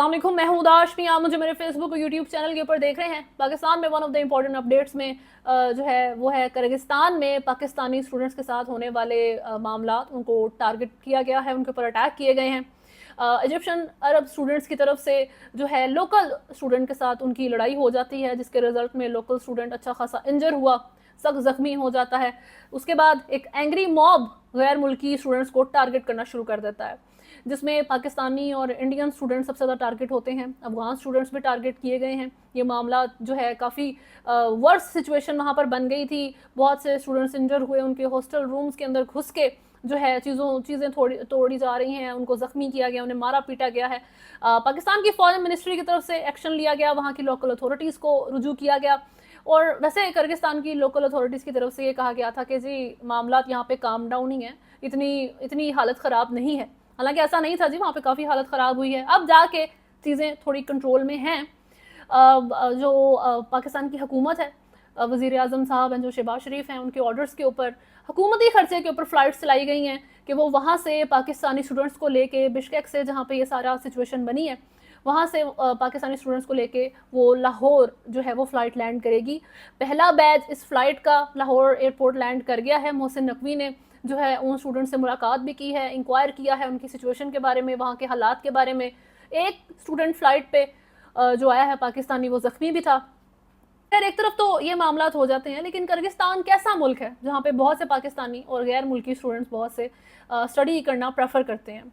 अस्सलाम, मैं हूं दाशमी। आप मुझे मेरे फेसबुक और यूट्यूब चैनल के ऊपर देख रहे हैं। पाकिस्तान में one of the important updates में जो है वो है किर्गिस्तान में पाकिस्तानी स्टूडेंट्स के साथ होने वाले मामला, उनको टारगेट किया गया है, उनके ऊपर अटैक किए गए हैं। इजिप्शियन अरब स्टूडेंट्स की तरफ से जो है लोकल स्टूडेंट के साथ उनकी लड़ाई हो जाती है, जिसके रिजल्ट में लोकल स्टूडेंट अच्छा खासा इंजर हुआ, सख्त जख्मी हो जाता है। उसके बाद एक एंग्री मॉब गैर मुल्की स्टूडेंट्स को टारगेट करना शुरू कर देता है, जिसमें पाकिस्तानी और इंडियन स्टूडेंट सबसे ज़्यादा टारगेट होते हैं। अफगान स्टूडेंट्स भी टारगेट किए गए हैं। ये मामला जो है काफ़ी वर्स सिचुएशन वहाँ पर बन गई थी। बहुत से स्टूडेंट्स इंजर हुए, उनके हॉस्टल रूम्स के अंदर घुस के जो है चीज़ें तोड़ी जा रही हैं, उनको ज़ख्मी किया गया, उन्हें मारा पीटा गया है। पाकिस्तान की फॉरेन मिनिस्ट्री की तरफ से एक्शन लिया गया, वहाँ की लोकल अथॉरिटीज़ को रुजू किया गया। और वैसे किर्गिस्तान की लोकल अथॉरिटीज़ की तरफ से ये कहा गया था कि जी मामला यहाँ पे काम डाउन ही है, इतनी हालत ख़राब नहीं है। हालांकि ऐसा नहीं था जी, वहाँ पे काफ़ी हालत ख़राब हुई है। अब जाके चीज़ें थोड़ी कंट्रोल में हैं। जो पाकिस्तान की हुकूमत है, वज़ीर आज़म साहब हैं जो शहबाज शरीफ हैं, उनके ऑर्डर्स के ऊपर हुकूमती खर्चे के ऊपर फ़्लाइट्स चलाई गई हैं कि वो वहाँ से पाकिस्तानी स्टूडेंट्स को लेके बिश्केक से, जहाँ पे ये सारा सिचुएशन बनी है, वहाँ से पाकिस्तानी स्टूडेंट्स को लेके वो लाहौर जो है वो फ़्लाइट लैंड करेगी। पहला बैच इस फ़्लाइट का लाहौर एयरपोर्ट लैंड कर गया है। मोहसिन नकवी ने जो है उन स्टूडेंट से मुलाकात भी की है, इंक्वायर किया है उनकी सिचुएशन के बारे में, वहाँ के हालात के बारे में। एक स्टूडेंट फ़्लाइट पे जो आया है पाकिस्तानी, वो ज़ख्मी भी था। खैर, एक तरफ तो ये मामला हो जाते हैं, लेकिन किर्गिस्तान कैसा मुल्क है जहाँ पे बहुत से पाकिस्तानी और गैर मुल्की स्टूडेंट्स बहुत से स्टडी करना प्रेफर करते हैं।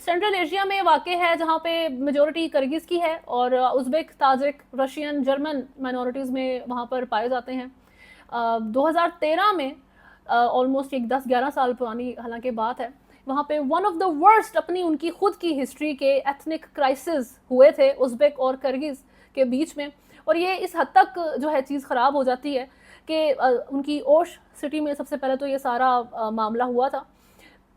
सेंट्रल एशिया में वाक़े है, जहाँ पे मेजॉरिटी किर्गिज़ की है और Uzbek, Tajik, Russian, German minorities में वहाँ पर पाए जाते हैं। 2013 में ऑलमोस्ट एक 10-11 साल पुरानी हालांकि बात है, वहाँ पे वन ऑफ द वर्स्ट अपनी उनकी खुद की हिस्ट्री के एथनिक क्राइसिस हुए थे उज़्बेक और किर्गिज़ के बीच में। और ये इस हद तक जो है चीज़ ख़राब हो जाती है कि उनकी ओश सिटी में सबसे पहले तो ये सारा मामला हुआ था।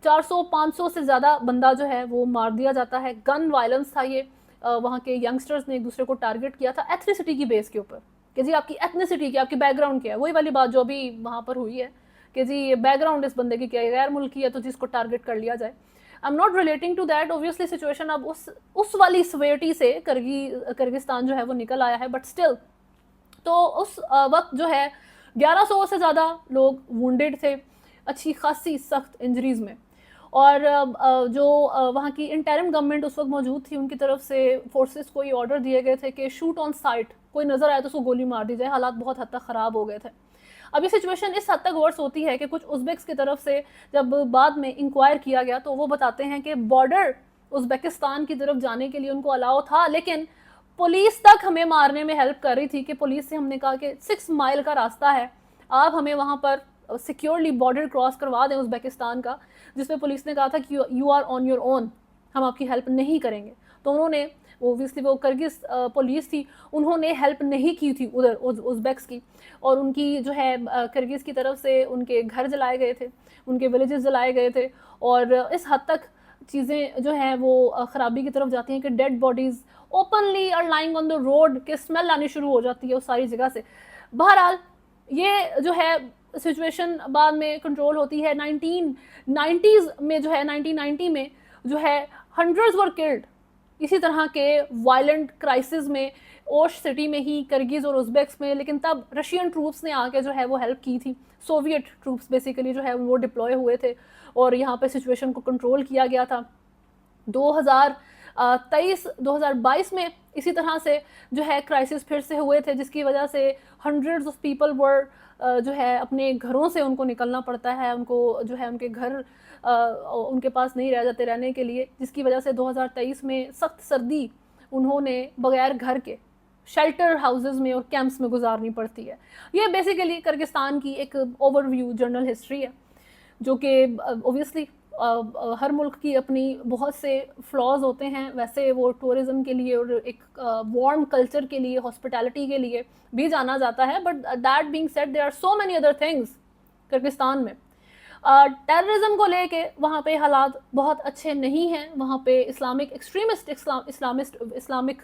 400-500 से ज़्यादा बंदा जो है वो मार दिया जाता है। गन वायलेंस था ये। वहाँ के यंगस्टर्स ने एक दूसरे को टारगेट किया था एथनिसिटी की बेस के ऊपर कि जी आपकी एथनिसिटी क्या, आपकी बैकग्राउंड क्या है। वही वाली बात जो अभी वहाँ पर हुई है कि जी बैकग्राउंड इस बंदे की क्या है, गैर मुल्की है तो जिसको टारगेट कर लिया जाए। I am not relating to that, obviously situation अब उस वाली सवेरिटी से किर्गिस्तान जो है वो निकल आया है, बट स्टिल तो उस वक्त जो है 1100 से ज़्यादा लोग वुंडेड थे, अच्छी खासी सख्त इंजरीज में। और जो वहाँ की इंटरिम गवर्नमेंट उस वक्त मौजूद थी, उनकी तरफ से फोर्सेस को ये ऑर्डर दिए गए थे कि शूट ऑन साइट, कोई नज़र आए तो उसको गोली मार दी जाए। हालात बहुत हद तक ख़राब हो गए थे। अब ये सिचुएशन इस हद तक वर्स होती है कि कुछ उज़्बेक्स की तरफ से जब बाद में इंक्वायर किया गया तो वो बताते हैं कि बॉर्डर उज़्बेकिस्तान की तरफ जाने के लिए उनको अलाउ था, लेकिन पुलिस तक हमें मारने में हेल्प कर रही थी कि पुलिस से हमने कहा कि 6 माइल का रास्ता है, आप हमें वहाँ पर सिक्योरली बॉर्डर क्रॉस करवा दें उज़्बेकिस्तान का, जिसमें पुलिस ने कहा था कि you are on your own, हम आपकी हेल्प नहीं करेंगे। तो उन्होंने ओबियसली वो किर्गिज़ पुलिस थी, उन्होंने हेल्प नहीं की थी उधर उज़्बेक्स की, और उनकी जो है किर्गिज़ की तरफ से उनके घर जलाए गए थे, उनके विलेजेस जलाए गए थे। और इस हद तक चीज़ें जो हैं वो ख़राबी की तरफ जाती हैं कि dead bodies openly are lying on the road के स्मेल आनी शुरू हो जाती है उस सारी जगह से। बहरहाल ये जो है सिचुएशन बाद में कंट्रोल होती है। 1990s में जो है 1990 में जो है हंड्रेड्स वर किल्ड इसी तरह के वायलेंट क्राइसिस में, ओश सिटी में ही, किर्गिज़ और उज़्बेक्स में। लेकिन तब रशियन ट्रूप्स ने आके जो है वो हेल्प की थी, सोवियत ट्रूप्स बेसिकली जो है वो डिप्लॉय हुए थे और यहाँ पे सिचुएशन को कंट्रोल किया गया था। 2022 में इसी तरह से जो है क्राइसिस फिर से हुए थे, जिसकी वजह से हंड्रेड्स ऑफ पीपल वर जो है अपने घरों से उनको निकलना पड़ता है, उनको जो है उनके घर उनके पास नहीं रह जाते रहने के लिए, जिसकी वजह से 2023 में सख्त सर्दी उन्होंने बगैर घर के शेल्टर हाउसेस में और कैंप्स में गुजारनी पड़ती है। ये बेसिकली किर्गिस्तान की एक ओवरव्यू जर्नल हिस्ट्री है, जो कि ऑब्वियसली हर मुल्क की अपनी बहुत से फ्लॉज होते हैं। वैसे वो टूरिज़म के लिए और एक वार्म कल्चर के लिए, हॉस्पिटैलिटी के लिए भी जाना जाता है, but that being said there are so many other things Kyrgyzstan में। टेररिज्म को लेके वहाँ पे हालात बहुत अच्छे नहीं हैं। वहाँ पे इस्लामिक एक्सट्रीमिस्ट इस्लामिक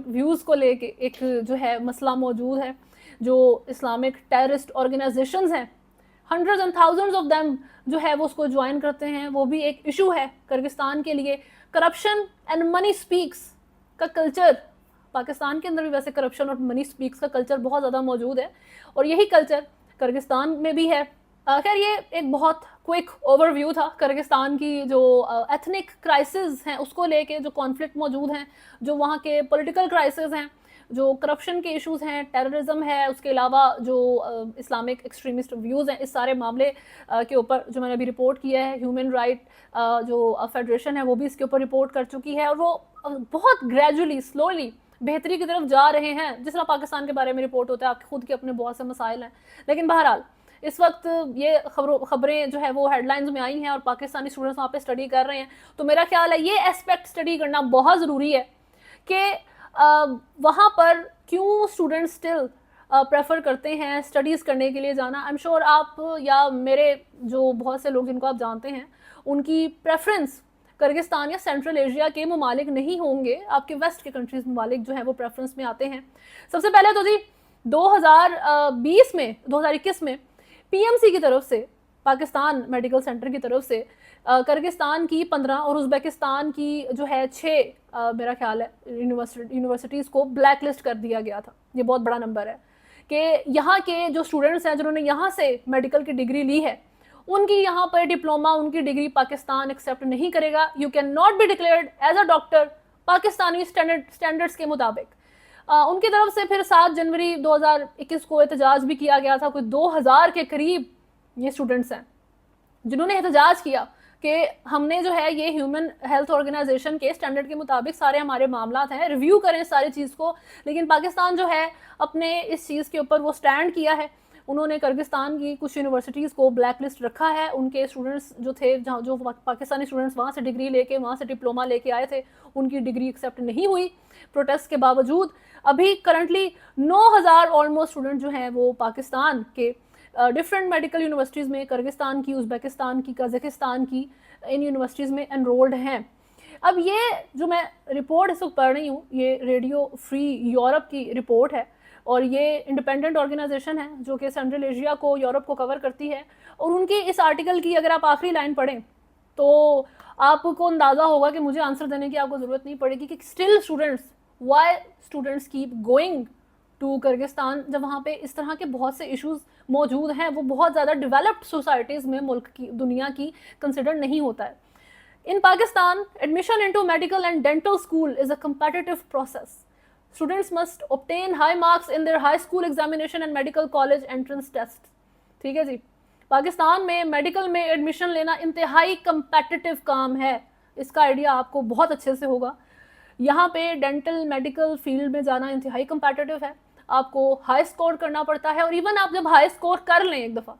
व्यूज़ को लेके एक जो है मसला मौजूद है। जो इस्लामिक टेररिस्ट ऑर्गेनाइजेशंस हैं, hundreds and thousands of them जो है वो उसको ज्वाइन करते हैं, वो भी एक इशू है किर्गिस्तान के लिए। करप्शन एंड मनी स्पीक्स का कल्चर, पाकिस्तान के अंदर भी वैसे करप्शन और मनी स्पीक्स का कल्चर बहुत ज़्यादा मौजूद है, और यही कल्चर किर्गिस्तान में भी है। खैर ये एक बहुत क्विक ओवरव्यू था किर्गिस्तान की जो एथनिक क्राइसिस हैं उसको लेके, जो कॉन्फ्लिक्ट मौजूद हैं, जो वहाँ के पॉलिटिकल क्राइसिस हैं, जो करप्शन के इश्यूज हैं, टेररिज्म है, उसके अलावा जो इस्लामिक एक्सट्रीमिस्ट व्यूज़ हैं, इस सारे मामले के ऊपर जो मैंने अभी रिपोर्ट किया है। ह्यूमन राइट जो फेडरेशन है वो भी इसके ऊपर रिपोर्ट कर चुकी है, और वो बहुत ग्रेजुअली स्लोली बेहतरी की तरफ जा रहे हैं। जिस तरह पाकिस्तान के बारे में रिपोर्ट होता है, आपके खुद के अपने बहुत से मसाइल हैं, लेकिन बहरहाल इस वक्त ये खबरें जो है वो हेडलाइंस में आई हैं और पाकिस्तानी स्टूडेंट्स वहाँ पे स्टडी कर रहे हैं। तो मेरा ख्याल है ये एस्पेक्ट स्टडी करना बहुत ज़रूरी है कि वहाँ पर क्यों स्टूडेंट्स स्टिल प्रेफर करते हैं स्टडीज़ करने के लिए जाना। आई एम श्योर आप या मेरे जो बहुत से लोग जिनको आप जानते हैं, उनकी प्रेफरेंस किर्गिस्तान या सेंट्रल एशिया के ममालिक नहीं होंगे, आपके वेस्ट के कंट्रीज ममालिक जो हैं वो प्रेफरेंस में आते हैं। सबसे पहले तो जी 2021 में पीएमसी की तरफ से, पाकिस्तान मेडिकल सेंटर की तरफ से किर्गिस्तान की 15 और उज़्बेकिस्तान की जो है 6 मेरा ख्याल है यूनिवर्सिटीज़ को ब्लैक लिस्ट कर दिया गया था। ये बहुत बड़ा नंबर है कि यहाँ के जो स्टूडेंट्स हैं जिन्होंने यहाँ से मेडिकल की डिग्री ली है, उनकी यहाँ पर डिप्लोमा, उनकी डिग्री पाकिस्तान एक्सेप्ट नहीं करेगा। You can not be declared as a doctor Pakistani standards के मुताबिक। उनकी तरफ से फिर 7 जनवरी 2021 को एहतजाज भी किया गया था। कोई 2000 के करीब ये स्टूडेंट्स हैं जिन्होंने एहतजाज किया कि हमने जो है ये ह्यूमन हेल्थ ऑर्गेनाइजेशन के स्टैंडर्ड के मुताबिक सारे हमारे मामलात हैं, रिव्यू करें सारी चीज़ को। लेकिन पाकिस्तान जो है अपने इस चीज़ के ऊपर वो स्टैंड किया है। उन्होंने किर्गिस्तान की कुछ यूनिवर्सिटीज़ को ब्लैक लिस्ट रखा है। उनके स्टूडेंट्स जो थे, जहाँ जो पाकिस्तानी स्टूडेंट्स वहाँ से डिग्री लेके, वहाँ से डिप्लोमा लेके आए थे, उनकी डिग्री एक्सेप्ट नहीं हुई प्रोटेस्ट के बावजूद। अभी करंटली 9000 ऑलमोस्ट स्टूडेंट जो हैं वो पाकिस्तान के डिफरेंट मेडिकल यूनिवर्सिटीज़ में, किर्गिस्तान की, उज़्बेकिस्तान की, कज़ाकिस्तान की, इन यूनिवर्सिटीज़ में एनरोल्ड हैं। अब ये जो मैं रिपोर्ट इस वक्त पढ़ रही हूँ, ये रेडियो फ्री यूरोप की रिपोर्ट है, और ये इंडिपेंडेंट ऑर्गेनाइजेशन है जो कि सेंट्रल एशिया को, यूरोप को कवर करती है। और उनकी इस आर्टिकल की अगर आप आखिरी लाइन पढ़ें तो आपको अंदाज़ा होगा कि मुझे आंसर देने की आपको ज़रूरत नहीं पड़ेगी कि still why students keep going to Kyrgyzstan, जब वहाँ पे इस तरह के बहुत से इश्यूज मौजूद हैं। वो बहुत ज़्यादा डेवलप्ड सोसाइटीज़ में, मुल्क की, दुनिया की कंसिडर नहीं होता है। In Pakistan, admission into medical and dental school is a competitive process. Students must obtain high marks in their high school examination and medical college entrance test. ठीक है जी, पाकिस्तान में मेडिकल में एडमिशन लेना इंतहाई competitive काम है। इसका आइडिया आपको बहुत अच्छे से होगा। यहाँ पे डेंटल मेडिकल फील्ड में जाना इंतहाई competitive है। आपको हाई स्कोर करना पड़ता है, और इवन आप जब हाई स्कोर कर लें एक दफ़ा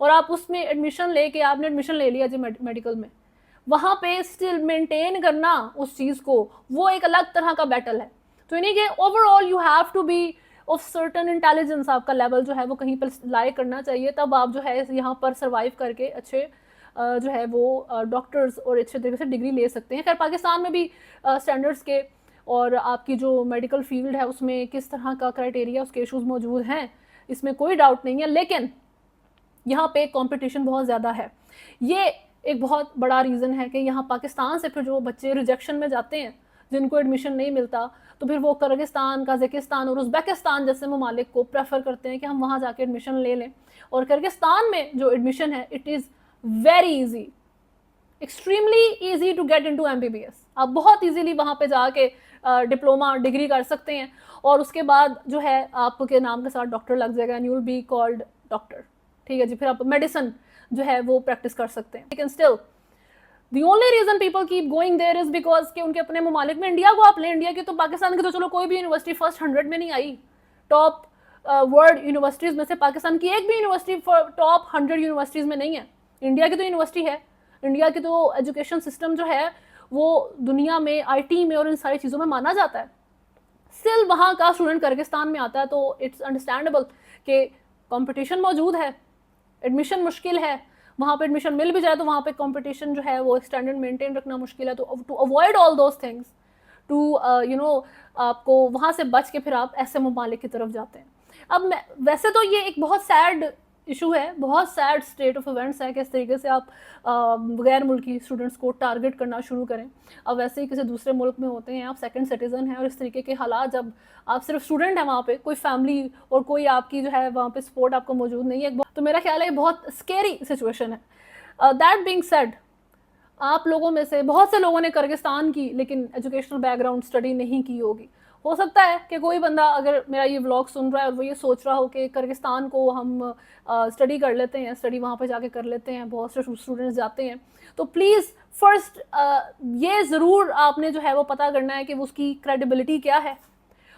और आप उसमें एडमिशन लेके, आपने एडमिशन ले लिया जी मेडिकल में, वहाँ पे स्टिल मेंटेन करना उस चीज़ को, वो एक अलग तरह का बैटल है। तो यानी कि overall you have to be of certain intelligence, आपका लेवल जो है वो कहीं पर लाई करना चाहिए, तब आप जो है यहाँ पर सर्वाइव करके अच्छे जो है वो डॉक्टर्स और अच्छे तरीके से डिग्री ले सकते हैं। खैर पाकिस्तान में भी स्टैंडर्ड्स के और आपकी जो मेडिकल फील्ड है उसमें किस तरह का क्राइटेरिया, उसके इशूज़ मौजूद हैं, इसमें कोई डाउट नहीं है, लेकिन यहाँ पे कंपटीशन बहुत ज़्यादा है। ये एक बहुत बड़ा रीज़न है कि यहाँ पाकिस्तान से फिर जो बच्चे रिजेक्शन में जाते हैं, जिनको एडमिशन नहीं मिलता, तो फिर वो किर्गिस्तान, कज़ाकिस्तान और उज़्बेकिस्तान जैसे ममालिक को प्रेफर करते हैं कि हम वहाँ जाके एडमिशन ले लें। और किर्गिस्तान में जो एडमिशन है, it is very easy, extremely easy to get into MBBS। आप बहुत ईजीली वहाँ पे जाके डिप्लोमा डिग्री कर सकते हैं, और उसके बाद जो है आपके नाम के साथ डॉक्टर लग जाएगा, and you will be called doctor. ठीक है जी, फिर आप मेडिसिन जो है वो प्रैक्टिस कर सकते हैं। लेकिन still the only reason people keep going there is because कि उनके अपने ममालिक में, इंडिया को आप लें, इंडिया की तो, पाकिस्तान की तो चलो कोई भी यूनिवर्सिटी फर्स्ट 100 में नहीं आई, टॉप वर्ल्ड यूनिवर्सिटीज़ में से पाकिस्तान की एक भी यूनिवर्सिटी टॉप 100 यूनिवर्सिटीज़ में नहीं है। इंडिया की तो यूनिवर्सिटी है, इंडिया की तो एजुकेशन सिस्टम जो है वो दुनिया में IT में और इन सारी चीज़ों में माना जाता है। स्टिल वहाँ का स्टूडेंट किर्गिस्तान में आता है, तो इट्स अंडरस्टैंडेबल कि कंपटीशन मौजूद है, एडमिशन मुश्किल है। वहाँ पे एडमिशन मिल भी जाए तो वहाँ पे कंपटीशन जो है वो स्टैंडर्ड मेंटेन रखना मुश्किल है। तो to avoid all those things, to आपको वहाँ से बच के फिर आप ऐसे ममालिक की तरफ जाते हैं। अब वैसे तो ये एक बहुत सैड इशू है, बहुत सैड स्टेट ऑफ इवेंट्स है कि इस तरीके से आप गैर मुल्की स्टूडेंट्स को टारगेट करना शुरू करें। अब वैसे ही किसी दूसरे मुल्क में होते हैं, आप सेकंड सिटीजन हैं, और इस तरीके के हालात, जब आप सिर्फ स्टूडेंट हैं वहाँ पे, कोई फैमिली और कोई आपकी जो है वहाँ पे सपोर्ट आपको मौजूद नहीं है, तो मेरा ख्याल है बहुत स्केरी सिचुएशन है। दैट बीइंग सेड, आप लोगों में से बहुत से लोगों ने किर्गिस्तान की लेकिन एजुकेशनल बैकग्राउंड स्टडी नहीं की होगी। हो सकता है कि कोई बंदा अगर मेरा ये व्लॉग सुन रहा है और वो ये सोच रहा हो कि किर्गिस्तान को हम स्टडी कर लेते हैं, स्टडी वहाँ पे जाके कर लेते हैं, बहुत से स्टूडेंट्स जाते हैं, तो प्लीज़ फर्स्ट ये ज़रूर आपने जो है वो पता करना है कि उसकी क्रेडिबिलिटी क्या है,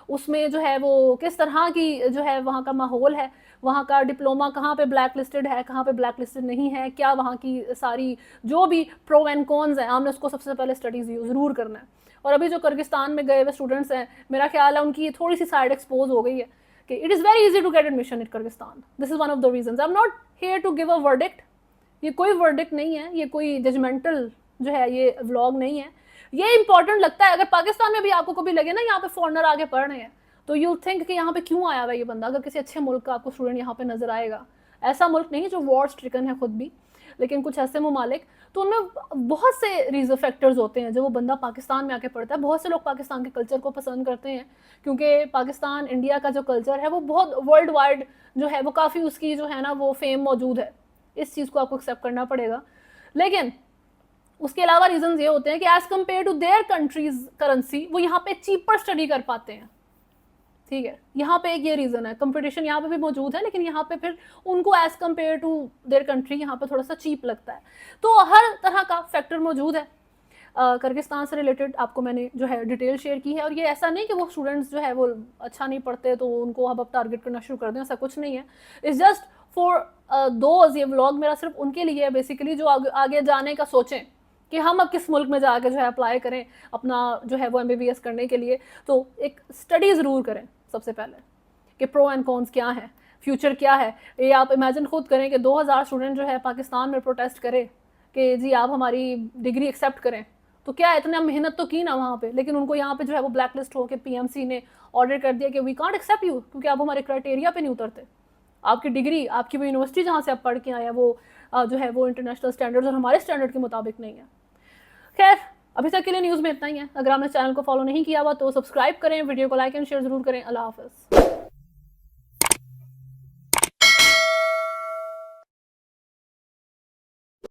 उसमें जो है वो किस तरह की जो है वहाँ का माहौल है, वहाँ का डिप्लोमा कहाँ पे ब्लैक लिस्टेड है, कहाँ पे ब्लैक लिस्टेड नहीं है, क्या वहाँ की सारी जो भी प्रो एंड कॉन्स हैं, हमने उसको सबसे पहले स्टडीज़ ज़रूर करना है। और अभी जो किर्गिस्तान में गए हुए स्टूडेंट्स हैं, मेरा ख्याल है उनकी थोड़ी सी साइड एक्सपोज हो गई है कि it is very easy to get admission in Kyrgyzstan. This is one of the reasons. I am not here to give a verdict, ये कोई वर्डिक्ट नहीं है, ये कोई जजमेंटल जो है ये व्लॉग नहीं है। ये इंपॉर्टेंट लगता है, अगर पाकिस्तान में भी आपको कभी लगे ना यहाँ पे फॉरनर आगे पढ़ रहे हैं, तो यू थिंक कि यहाँ पे क्यों आया हुआ ये बंदा। अगर किसी अच्छे मुल्क का आपको स्टूडेंट यहाँ पे नजर आएगा, ऐसा मुल्क नहीं जो वॉर स्ट्रिकन है खुद भी, लेकिन कुछ ऐसे ममालिक, तो उनमें बहुत से रीजन फैक्टर्स होते हैं जो वो बंदा पाकिस्तान में आके पढ़ता है। बहुत से लोग पाकिस्तान के कल्चर को पसंद करते हैं, क्योंकि पाकिस्तान इंडिया का जो कल्चर है वो बहुत वर्ल्ड वाइड जो है वो काफ़ी उसकी जो है ना वो फेम मौजूद है। इस चीज़ को आपको एक्सेप्ट करना पड़ेगा। लेकिन उसके अलावा रीजंस ये होते हैं कि as compare to their countries currency वो यहाँ पे चीपर स्टडी कर पाते हैं। ठीक है, यहाँ पे एक ये रीज़न है, कंपटीशन यहाँ पे भी मौजूद है, लेकिन यहाँ पे फिर उनको as compare to their country यहाँ पे थोड़ा सा चीप लगता है। तो हर तरह का फैक्टर मौजूद है। किर्गिस्तान से रिलेटेड आपको मैंने जो है डिटेल शेयर की है, और ये ऐसा नहीं कि वो स्टूडेंट्स जो है वो अच्छा नहीं पढ़ते तो उनको अब टारगेट करना शुरू कर दें, ऐसा कुछ नहीं है। इट्स जस्ट फॉर दोज, ये व्लॉग मेरा सिर्फ उनके लिए है बेसिकली जो आगे जाने का सोचें कि हम अब किस मुल्क में जाके जो है अप्लाई करें अपना जो है वो MBBS करने के लिए। तो एक स्टडी ज़रूर करें सबसे पहले कि प्रो एंड कॉन्स क्या है, फ्यूचर क्या है। ये आप इमेजिन खुद करें कि 2000 स्टूडेंट जो है पाकिस्तान में प्रोटेस्ट करे कि जी आप हमारी डिग्री एक्सेप्ट करें, तो क्या इतना मेहनत तो की ना वहाँ पे, लेकिन उनको यहाँ पे जो है वो ब्लैक लिस्ट हो के PMC ने ऑर्डर कर दिया कि वी कांट एक्सेप्ट यू, क्योंकि आप हमारे क्राइटेरिया पे नहीं उतरते। आपकी डिग्री, आपकी वो यूनिवर्सिटी जहाँ से आप पढ़ के आए हैं वो जो है वो इंटरनेशनल स्टैंडर्ड्स और हमारे स्टैंडर्ड के मुताबिक नहीं है। खैर, अभी तक के लिए न्यूज़ में इतना ही है। अगर आपने चैनल को फॉलो नहीं किया हुआ तो सब्सक्राइब करें, वीडियो को लाइक एंड शेयर जरूर करें। अल्लाह हाफ़िज़।